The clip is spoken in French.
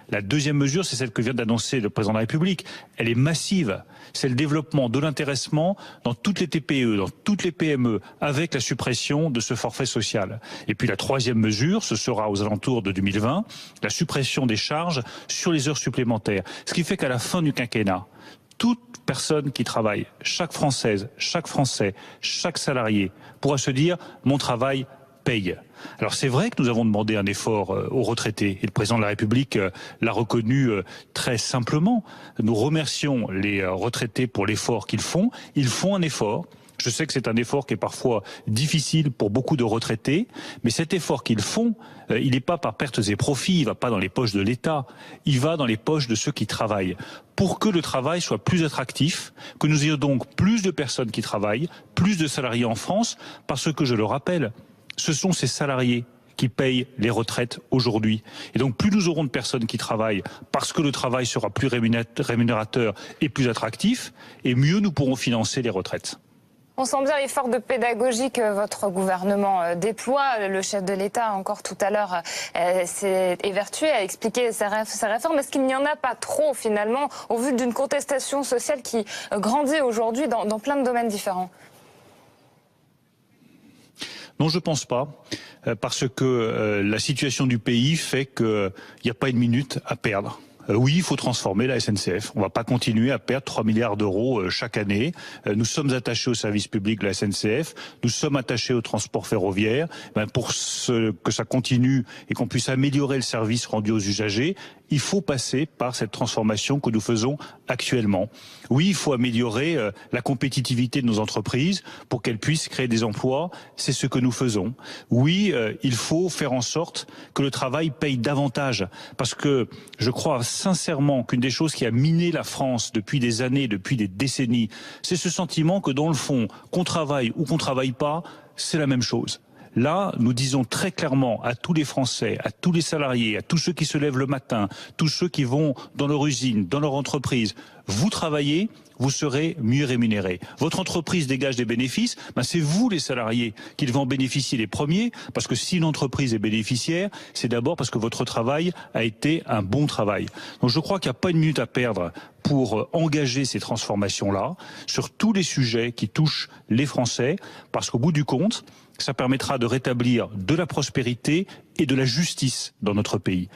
La deuxième mesure, c'est celle que vient d'annoncer le président de la République. Elle est massive. C'est le développement de l'intéressement dans toutes les TPE, dans toutes les PME, avec la suppression de ce forfait social. Et puis la troisième mesure, ce sera aux alentours de 2020, la suppression des charges sur les heures supplémentaires. Ce qui fait qu'à la fin du quinquennat, toute personne qui travaille, chaque Française, chaque Français, chaque salarié pourra se dire « mon travail paye ». Alors c'est vrai que nous avons demandé un effort aux retraités et le président de la République l'a reconnu très simplement. Nous remercions les retraités pour l'effort qu'ils font. Ils font un effort. Je sais que c'est un effort qui est parfois difficile pour beaucoup de retraités, mais cet effort qu'ils font, il n'est pas par pertes et profits, il ne va pas dans les poches de l'État, il va dans les poches de ceux qui travaillent. Pour que le travail soit plus attractif, que nous ayons donc plus de personnes qui travaillent, plus de salariés en France, parce que, je le rappelle, ce sont ces salariés qui payent les retraites aujourd'hui. Et donc plus nous aurons de personnes qui travaillent parce que le travail sera plus rémunérateur et plus attractif, et mieux nous pourrons financer les retraites. On sent bien l'effort de pédagogie que votre gouvernement déploie. Le chef de l'État, encore tout à l'heure, s'est évertué à expliquer sa réforme. Est-ce qu'il n'y en a pas trop, finalement, au vu d'une contestation sociale qui grandit aujourd'hui dans plein de domaines différents ? Non, je ne pense pas, parce que la situation du pays fait qu'il n'y a pas une minute à perdre. Oui, il faut transformer la SNCF. On ne va pas continuer à perdre 3 milliards d'euros chaque année. Nous sommes attachés au service public de la SNCF. Nous sommes attachés au transport ferroviaire. Pour que ça continue et qu'on puisse améliorer le service rendu aux usagers, il faut passer par cette transformation que nous faisons actuellement. Oui, il faut améliorer la compétitivité de nos entreprises pour qu'elles puissent créer des emplois. C'est ce que nous faisons. Oui, il faut faire en sorte que le travail paye davantage. Parce que je crois sincèrement qu'une des choses qui a miné la France depuis des années, depuis des décennies, c'est ce sentiment que dans le fond, qu'on travaille ou qu'on travaille pas, c'est la même chose. Là, nous disons très clairement à tous les Français, à tous les salariés, à tous ceux qui se lèvent le matin, tous ceux qui vont dans leur usine, dans leur entreprise, vous travaillez, vous serez mieux rémunérés. Votre entreprise dégage des bénéfices, c'est vous les salariés qui devez en bénéficier les premiers, parce que si une entreprise est bénéficiaire, c'est d'abord parce que votre travail a été un bon travail. Donc je crois qu'il n'y a pas une minute à perdre pour engager ces transformations-là sur tous les sujets qui touchent les Français, parce qu'au bout du compte, ça permettra de rétablir de la prospérité et de la justice dans notre pays.